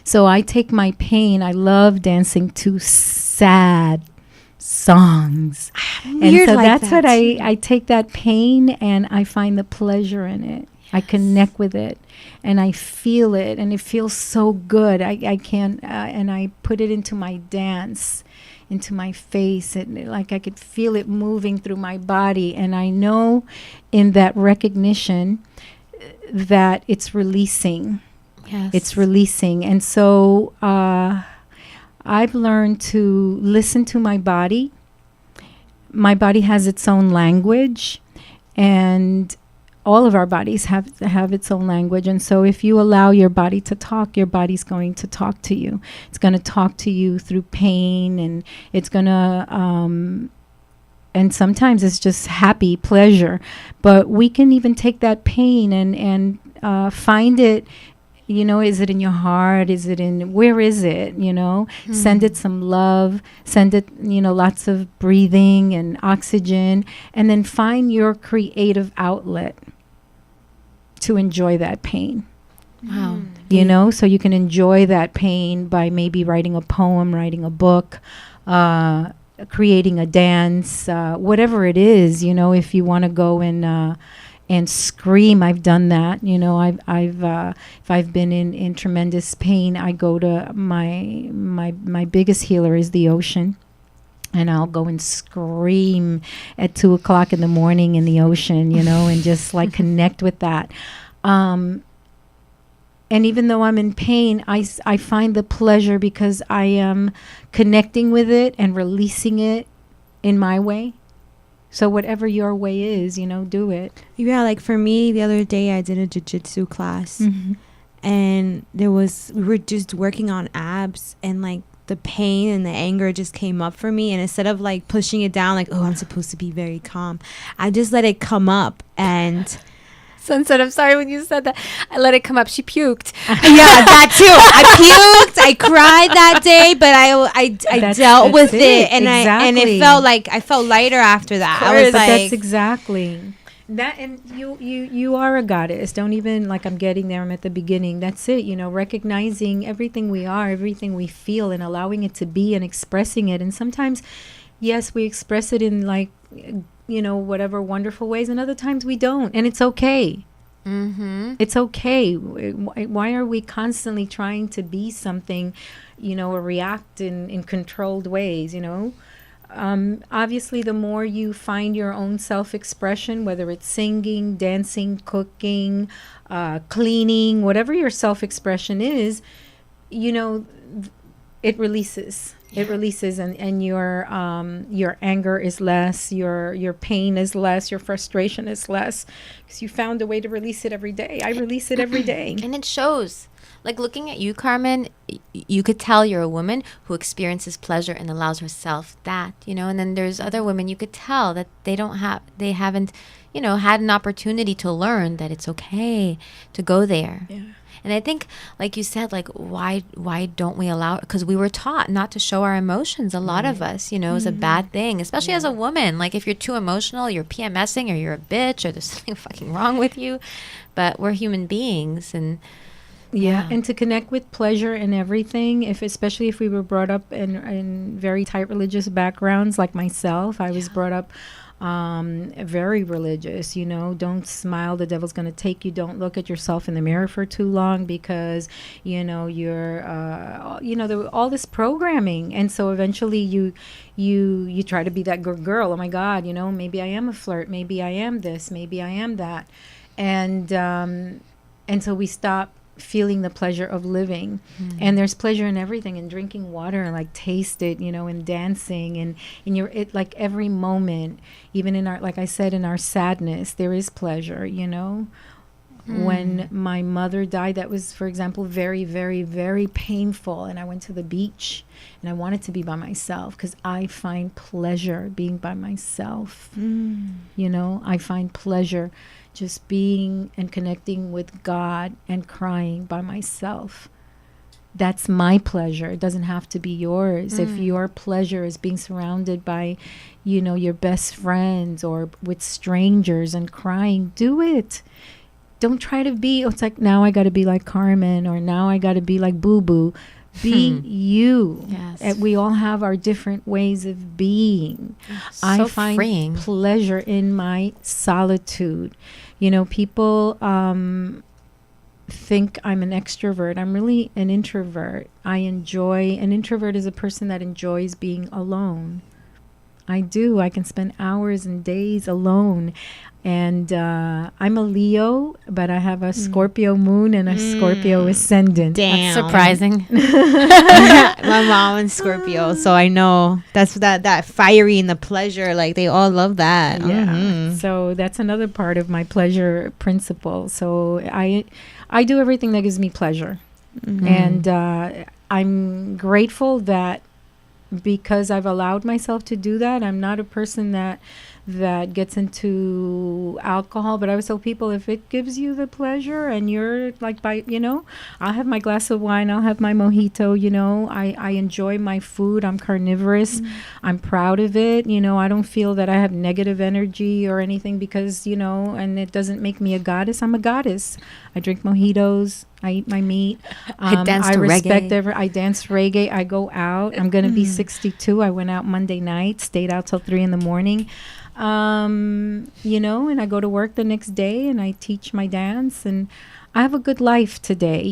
So I take my pain. I love dancing to sad songs. And weird so like that's that what too. I take that pain and I find the pleasure in it. I connect with it and I feel it and it feels so good. I can't, and I put it into my dance, into my face, and like I could feel it moving through my body. And I know in that recognition that it's releasing. Yes. It's releasing. And so I've learned to listen to my body. My body has its own language, and all of our bodies have its own language. And so if you allow your body to talk, your body's going to talk to you. It's going to talk to you through pain, and it's going to and sometimes it's just happy pleasure. But we can even take that pain and find it. You know, is it in your heart? Is it in, where is it? You know, send it some love, send it, you know, lots of breathing and oxygen, and then find your creative outlet to enjoy that pain. Wow. You know, so you can enjoy that pain by maybe writing a poem, writing a book, creating a dance, whatever it is, you know, if you want to go and scream. I've done that. You know, I've if I've been in tremendous pain, I go to my biggest healer is the ocean, and I'll go and scream at 2:00 in the morning in the ocean, you know, and just like connect with that. And even though I'm in pain, I find the pleasure because I am connecting with it and releasing it in my way. So whatever your way is, you know, do it. Yeah, like for me, the other day I did a jiu-jitsu class, and we were just working on abs, and like the pain and the anger just came up for me, and instead of like pushing it down, like, oh, I'm supposed to be very calm, I just let it come up. And Sunset, I'm sorry when you said that. I let it come up. She puked. yeah, that too. I puked. I cried that day, but I dealt with it, and it felt like I felt lighter after that. I was like, that's exactly that. And you are a goddess. Don't even, like, I'm getting there. I'm at the beginning. That's it. You know, recognizing everything we are, everything we feel, and allowing it to be and expressing it. And sometimes, yes, we express it in like, you know, whatever wonderful ways, and other times we don't, and it's okay. It's okay. Why are we constantly trying to be something, or react in controlled ways, Obviously, the more you find your own self-expression, whether it's singing, dancing, cooking, cleaning, whatever your self-expression is, it releases. Yeah. It releases, and your anger is less, your pain is less, your frustration is less, because you found a way to release it every day. I release it every day, and it shows. Like looking at you, Carmen, you could tell you're a woman who experiences pleasure and allows herself that, And then there's other women you could tell that they haven't, had an opportunity to learn that it's okay to go there. Yeah. And I think, like you said, like why don't we allow? Because we were taught not to show our emotions. A lot of us, is a bad thing, especially as a woman. Like if you're too emotional, you're PMSing, or you're a bitch, or there's something fucking wrong with you. But we're human beings, and and to connect with pleasure in everything, especially if we were brought up in very tight religious backgrounds, like myself. I was brought up very religious, don't smile, the devil's going to take you, don't look at yourself in the mirror for too long, because you're all this programming. And so eventually you try to be that good girl. Oh my God, maybe I am a flirt, maybe I am this, maybe I am that. And so we stop feeling the pleasure of living. And there's pleasure in everything, in drinking water and like taste it, in dancing, and in like every moment, even in our, like I said, in our sadness, there is pleasure, When my mother died, that was, for example, very, very, very painful. And I went to the beach and I wanted to be by myself, because I find pleasure being by myself. I find pleasure just being and connecting with God and crying by myself. That's my pleasure. It doesn't have to be yours. If your pleasure is being surrounded by, your best friends or with strangers and crying, do it. Don't try to be, it's like, now I got to be like Carmen, or now I got to be like Boo Boo. Be you. Yes. And we all have our different ways of being. I find freeing pleasure in my solitude. People think I'm an extrovert. I'm really an introvert. An introvert is a person that enjoys being alone. I do. I can spend hours and days alone. And I'm a Leo, but I have a Scorpio moon and a Scorpio ascendant. Damn. That's surprising. My mom is Scorpio, so I know that's that fiery and the pleasure. Like, they all love that. Yeah. So that's another part of my pleasure principle. So I do everything that gives me pleasure. And I'm grateful that, because I've allowed myself to do that, I'm not a person that gets into alcohol. But I always tell people, if it gives you the pleasure and you're like, I'll have my glass of wine, I'll have my mojito, I enjoy my food. I'm carnivorous. I'm proud of it. I don't feel that I have negative energy or anything, because, and it doesn't make me a goddess. I'm a goddess. I drink mojitos. I eat my meat. I dance to reggae. I dance reggae. I go out. I'm going to be 62. I went out Monday night, stayed out till 3 a.m. And I go to work the next day and I teach my dance, and I have a good life today,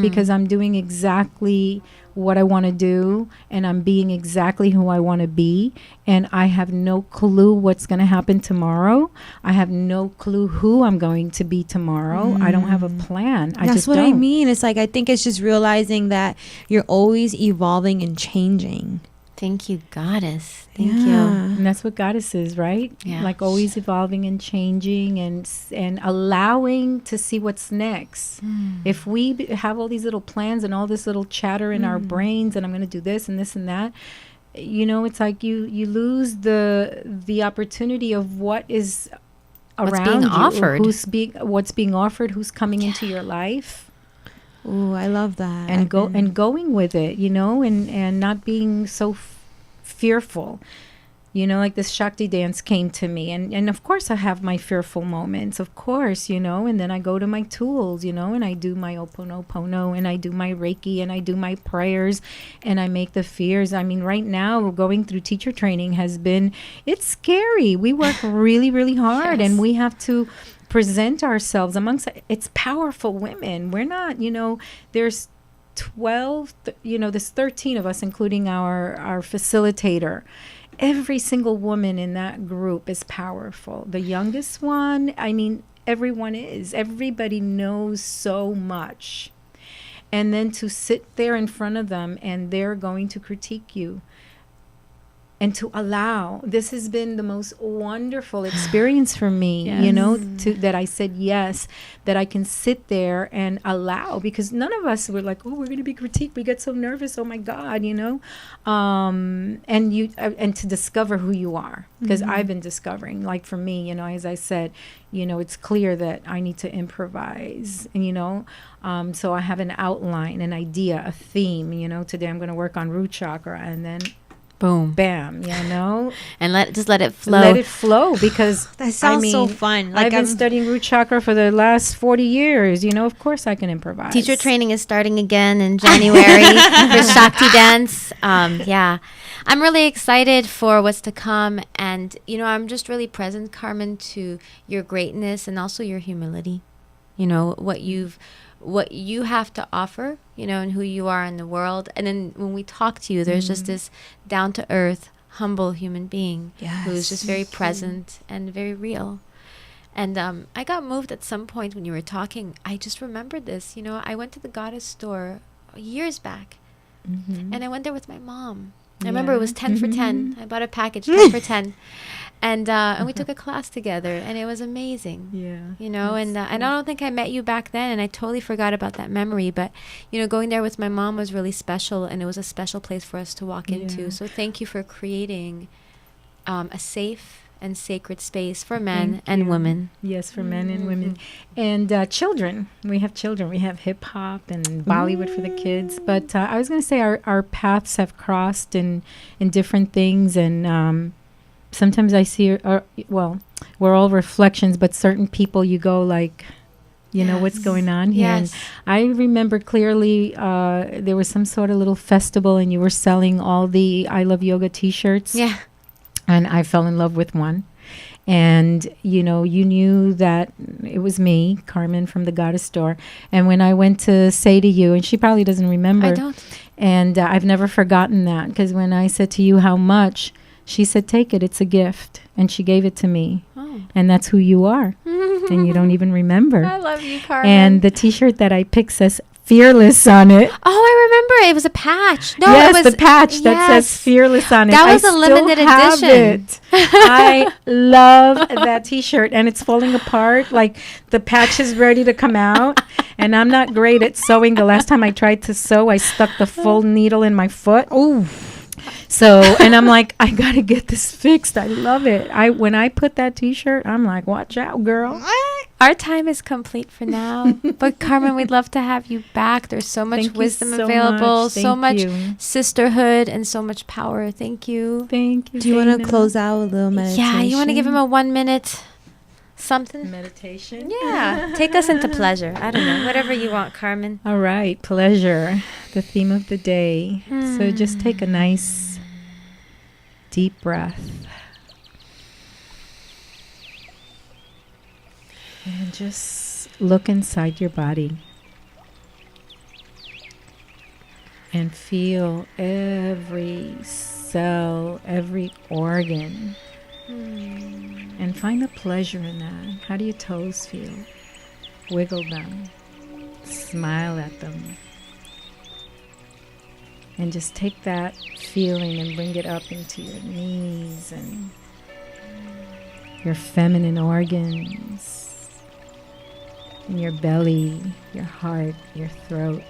because I'm doing exactly what I want to do, and I'm being exactly who I want to be, and I have no clue what's going to happen tomorrow. I have no clue who I'm going to be tomorrow. I don't have a plan. That's what I mean. It's like, I think it's just realizing that you're always evolving and changing. Thank you, Goddess. Thank you. And that's what Goddess is, right? Yeah. Like, always evolving and changing, and allowing to see what's next. If we have all these little plans and all this little chatter in our brains, and I'm going to do this and this and that, it's like you lose the opportunity of what is around being offered. What's being offered, who's coming into your life. Ooh, I love that. And going with it, and not being so fearful. Like this Shakti dance came to me, and of course I have my fearful moments, of course, and then I go to my tools, and I do my Ho'oponopono, and I do my Reiki, and I do my prayers, and I make the fears. I mean, right now going through teacher training it's scary. We work really, really hard, and we have to present ourselves amongst, it's powerful women. We're not, there's 12, there's 13 of us, including our facilitator. Every single woman in that group is powerful. The youngest one, everyone is. Everybody knows so much. And then to sit there in front of them and they're going to critique you. And to allow, this has been the most wonderful experience for me, that I said yes, that I can sit there and allow, because none of us were like, oh, we're going to be critiqued. We get so nervous. Oh my God, and to discover who you are, because I've been discovering, like for me, as I said, it's clear that I need to improvise, and, so I have an outline, an idea, a theme, today I'm going to work on root chakra, and then boom, bam, and let it flow. Let it flow, because that sounds so fun. I've been studying root chakra for the last 40 years. Of course I can improvise. Teacher training is starting again in January for Shakti dance. Yeah, I'm really excited for what's to come, and I'm just really present, Carmen, to your greatness and also your humility. What you have to offer, and who you are in the world. And then when we talk to you, there's just this down-to-earth, humble human being who's just very present and very real. And I got moved at some point when you were talking. I just remembered this. I went to the goddess store years back, and I went there with my mom. I remember it was 10 for 10. I bought a package, 10 for 10. And we took a class together, and it was amazing. Yeah. And I don't think I met you back then, and I totally forgot about that memory. But, going there with my mom was really special, and it was a special place for us to walk into. So thank you for creating a safe and sacred space for men and women. Yes, for men and women. And children. We have children. We have hip-hop and Bollywood for the kids. But I was going to say our paths have crossed in different things, and sometimes I see, we're all reflections, but certain people you go like, what's going on here? Yes. And I remember clearly there was some sort of little festival, and you were selling all the I Love Yoga t-shirts. Yeah. And I fell in love with one. And, you knew that it was me, Carmen, from the goddess store. And when I went to say to you, and she probably doesn't remember. I don't. And I've never forgotten that, because when I said to you how much, she said, take it, it's a gift. And she gave it to me. Oh. And that's who you are. And you don't even remember. I love you, Carmen. And the t-shirt that I picked says Fearless on it. Oh, I remember. It was a patch. No, yes, it was the patch that says Fearless on it. That was a limited edition. I love that t-shirt, and it's falling apart. Like the patch is ready to come out, and I'm not great at sewing. The last time I tried to sew, I stuck the full needle in my foot. Oh. So, and I'm like, I got to get this fixed. I love it. When I put that t-shirt, I'm like, watch out, girl. Our time is complete for now. But Carmen, we'd love to have you back. There's so much wisdom available, so much sisterhood, and so much power. Thank you. Thank you. Do you want to close out with a little meditation? Yeah, you want to give him a 1 minute something? Meditation? Yeah. Take us into pleasure. I don't know. Whatever you want, Carmen. All right. Pleasure. The theme of the day. So just take a nice deep breath. And just look inside your body. And feel every cell, every organ. And find the pleasure in that. How do your toes feel? Wiggle them. Smile at them. And just take that feeling and bring it up into your knees and your feminine organs. In your belly, your heart, your throat,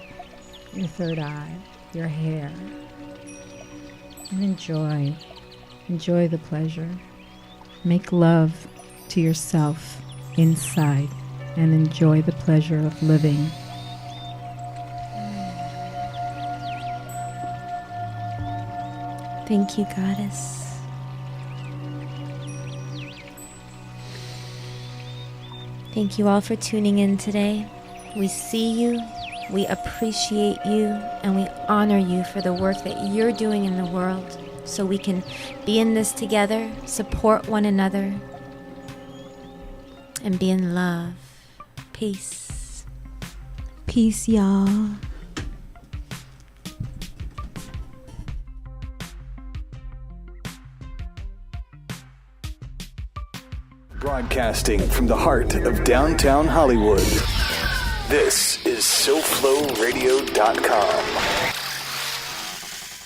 your third eye, your hair. And enjoy. Enjoy the pleasure. Make love to yourself inside and enjoy the pleasure of living. Thank you, Goddess. Thank you all for tuning in today. We see you, we appreciate you, and we honor you for the work that you're doing in the world so we can be in this together, support one another, and be in love. Peace. Peace, y'all. Broadcasting from the heart of downtown Hollywood. This is SoFloRadio.com.